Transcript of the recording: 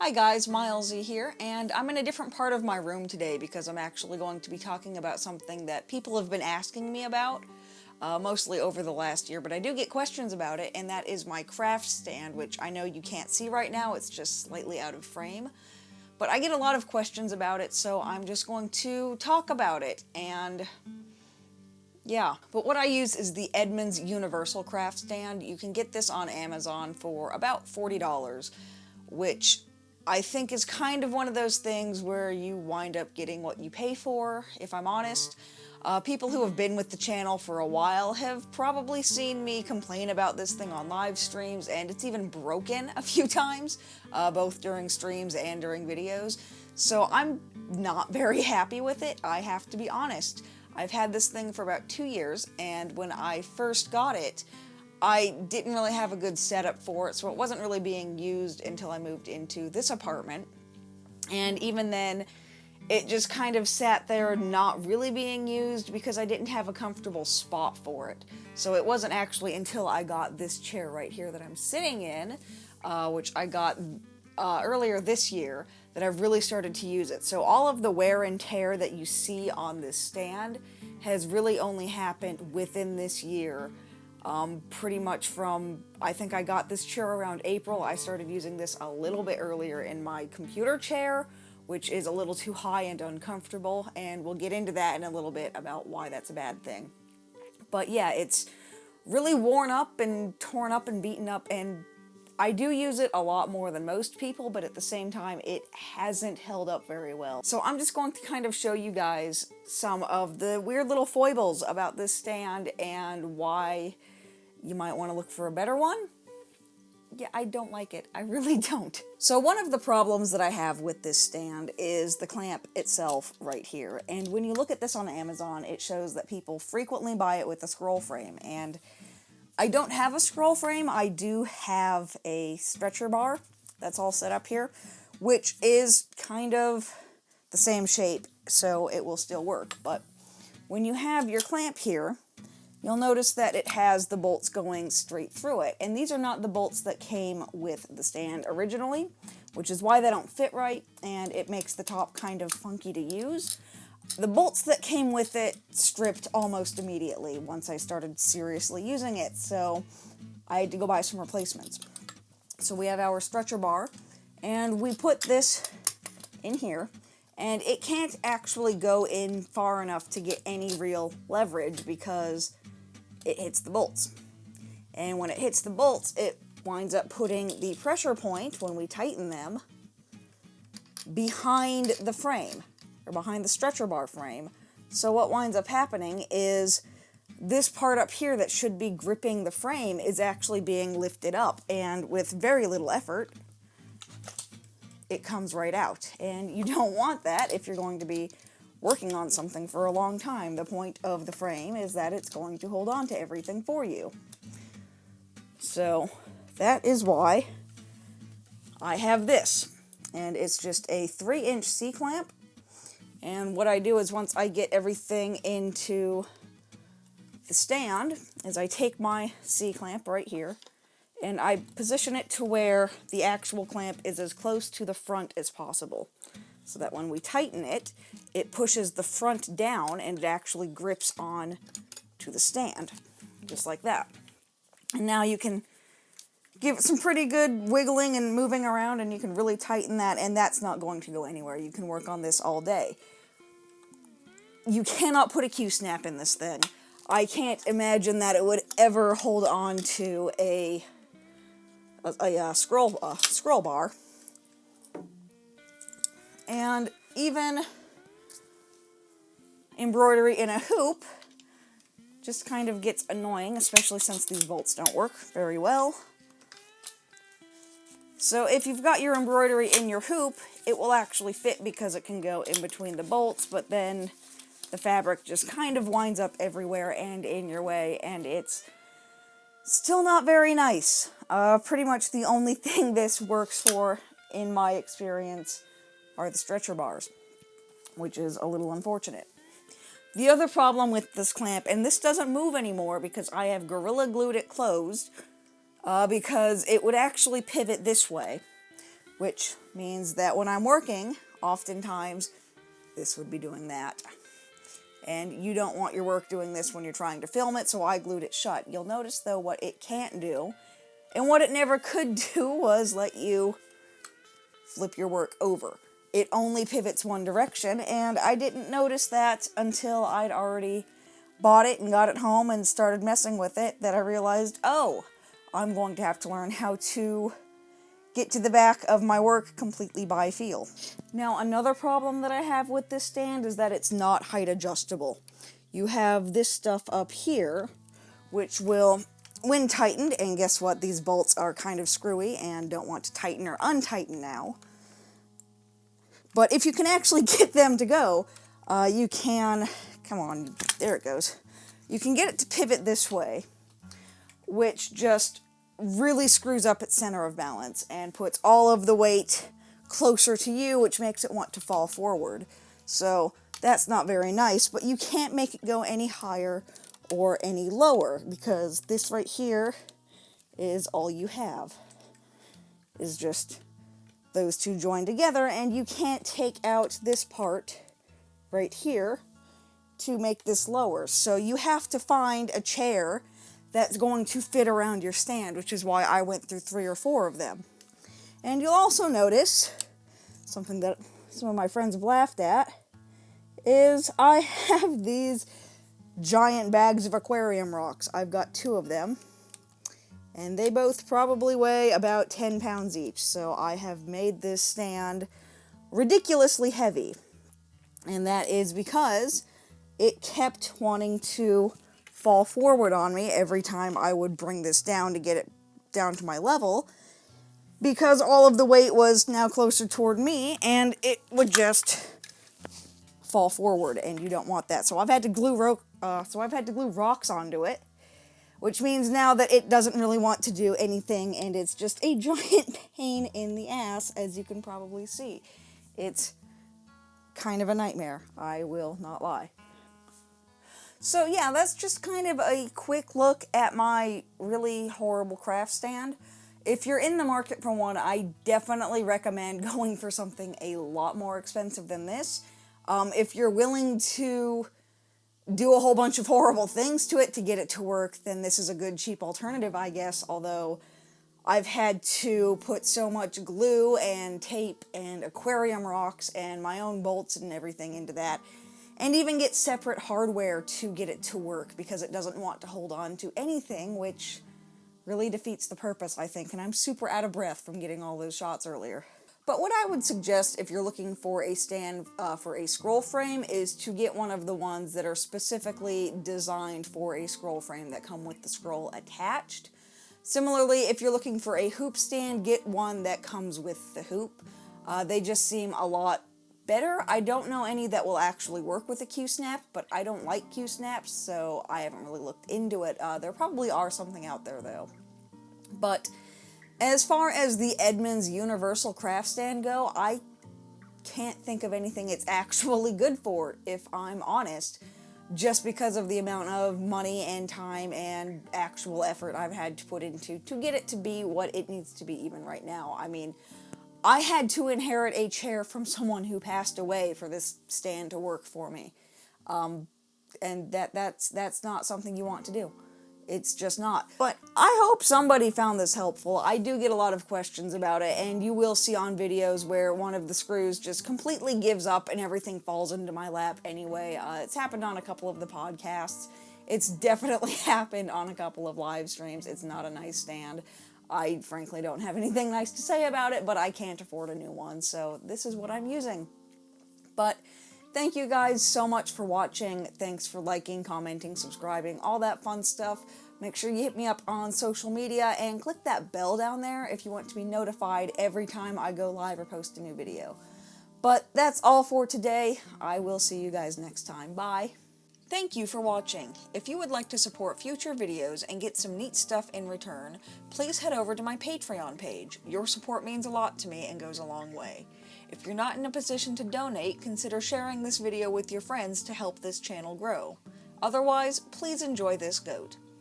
Hi guys, Milesy here, and I'm in a different part of my room today because I'm actually going to be talking about something that people have been asking me about, mostly over the last year, but I do get questions about it, and that is my craft stand, which I know you can't see right now, it's just slightly out of frame. But I get a lot of questions about it, so I'm just going to talk about it, and yeah. But what I use is the Edmunds Universal Craft Stand. You can get this on Amazon for about $40, which I think is kind of one of those things where you wind up getting what you pay for, if I'm honest. People who have been with the channel for a while have probably seen me complain about this thing on live streams, and it's even broken a few times, both during streams and during videos. So I'm not very happy with it, I have to be honest. I've had this thing for about 2 years, and when I first got it, I didn't really have a good setup for it, so it wasn't really being used until I moved into this apartment. And even then, it just kind of sat there not really being used because I didn't have a comfortable spot for it. So it wasn't actually until I got this chair right here that I'm sitting in, which I got earlier this year, that I've really started to use it. So all of the wear and tear that you see on this stand has really only happened within this year. Pretty much from, I think I got this chair around April. I started using this a little bit earlier in my computer chair, which is a little too high and uncomfortable, and we'll get into that in a little bit about why that's a bad thing. But yeah, it's really worn up and torn up and beaten up, and I do use it a lot more than most people, but at the same time, it hasn't held up very well. So I'm just going to kind of show you guys some of the weird little foibles about this stand and why you might want to look for a better one. Yeah, I don't like it. I really don't. So one of the problems that I have with this stand is the clamp itself right here. And when you look at this on Amazon, it shows that people frequently buy it with a scroll frame. And I don't have a scroll frame. I do have a stretcher bar that's all set up here, which is kind of the same shape, so it will still work. But when you have your clamp here, you'll notice that it has the bolts going straight through it. And these are not the bolts that came with the stand originally, which is why they don't fit right, and it makes the top kind of funky to use. The bolts that came with it stripped almost immediately once I started seriously using it, so I had to go buy some replacements. So we have our stretcher bar, and we put this in here, and it can't actually go in far enough to get any real leverage because it hits the bolts. And when it hits the bolts, it winds up putting the pressure point, when we tighten them, behind the frame, or behind the stretcher bar frame. So what winds up happening is this part up here that should be gripping the frame is actually being lifted up, and with very little effort, it comes right out. And you don't want that if you're going to be working on something for a long time. The point of the frame is that it's going to hold on to everything for you. So that is why I have this. And it's just a 3-inch C-clamp. And what I do is once I get everything into the stand, is I take my C-clamp right here, and I position it to where the actual clamp is as close to the front as possible. So that when we tighten it, it pushes the front down and it actually grips on to the stand, just like that. And now you can give it some pretty good wiggling and moving around, and you can really tighten that, and that's not going to go anywhere. You can work on this all day. You cannot put a Q-snap in this thing. I can't imagine that it would ever hold on to a scroll bar. And even embroidery in a hoop just kind of gets annoying, especially since these bolts don't work very well. So if you've got your embroidery in your hoop, it will actually fit because it can go in between the bolts, but then the fabric just kind of winds up everywhere and in your way, and it's still not very nice. Pretty much the only thing this works for, in my experience, are the stretcher bars, which is a little unfortunate. The other problem with this clamp, and this doesn't move anymore because I have Gorilla Glued it closed, because it would actually pivot this way. which means that when I'm working, oftentimes this would be doing that. And you don't want your work doing this when you're trying to film it, so I glued it shut. You'll notice, though, what it can't do, and what it never could do was let you flip your work over. It only pivots one direction, and I didn't notice that until I'd already bought it and got it home and started messing with it, that I realized, oh, I'm going to have to learn how to get to the back of my work completely by feel. Now, another problem that I have with this stand is that it's not height adjustable. You have this stuff up here, which will, when tightened, and guess what, these bolts are kind of screwy and don't want to tighten or untighten now. But if you can actually get them to go, you can, come on, there it goes. You can get it to pivot this way, which just really screws up its center of balance and puts all of the weight closer to you, which makes it want to fall forward. So that's not very nice, but you can't make it go any higher or any lower, because this right here is all you have, is just those two joined together, and you can't take out this part right here to make this lower. So you have to find a chair that's going to fit around your stand, which is why I went through 3 or 4 of them. And you'll also notice, something that some of my friends have laughed at, is I have these giant bags of aquarium rocks. I've got 2 of them, and they both probably weigh about 10 pounds each, so I have made this stand ridiculously heavy. And that is because it kept wanting to fall forward on me every time I would bring this down to get it down to my level, because all of the weight was now closer toward me, and it would just fall forward, and you don't want that. So I've had to glue rocks onto it, which means now that it doesn't really want to do anything, and it's just a giant pain in the ass, as you can probably see. It's kind of a nightmare, I will not lie. So yeah, that's just kind of a quick look at my really horrible craft stand. If you're in the market for one, I definitely recommend going for something a lot more expensive than this. If you're willing to do a whole bunch of horrible things to it to get it to work, then this is a good cheap alternative, I guess, although I've had to put so much glue and tape and aquarium rocks and my own bolts and everything into that, and even get separate hardware to get it to work, because it doesn't want to hold on to anything, which really defeats the purpose, I think, and I'm super out of breath from getting all those shots earlier. But what I would suggest if you're looking for a stand for a scroll frame is to get one of the ones that are specifically designed for a scroll frame that come with the scroll attached. Similarly, if you're looking for a hoop stand, get one that comes with the hoop. They just seem a lot better. I don't know any that will actually work with a Q-snap, but I don't like Q-snaps, so I haven't really looked into it. There probably are something out there, though. But as far as the Edmunds Universal Craft Stand go, I can't think of anything it's actually good for, if I'm honest, just because of the amount of money and time and actual effort I've had to put into to get it to be what it needs to be even right now. I mean, I had to inherit a chair from someone who passed away for this stand to work for me. And that's not something you want to do. It's just not. But I hope somebody found this helpful. I do get a lot of questions about it, and you will see on videos where one of the screws just completely gives up and everything falls into my lap anyway. It's happened on a couple of the podcasts. It's definitely happened on a couple of live streams. It's not a nice stand. I frankly don't have anything nice to say about it, but I can't afford a new one, so this is what I'm using. But thank you guys so much for watching. Thanks for liking, commenting, subscribing, all that fun stuff. Make sure you hit me up on social media and click that bell down there if you want to be notified every time I go live or post a new video. But that's all for today. I will see you guys next time. Bye. Thank you for watching. If you would like to support future videos and get some neat stuff in return, please head over to my Patreon page. Your support means a lot to me and goes a long way. If you're not in a position to donate, consider sharing this video with your friends to help this channel grow. Otherwise, please enjoy this goat.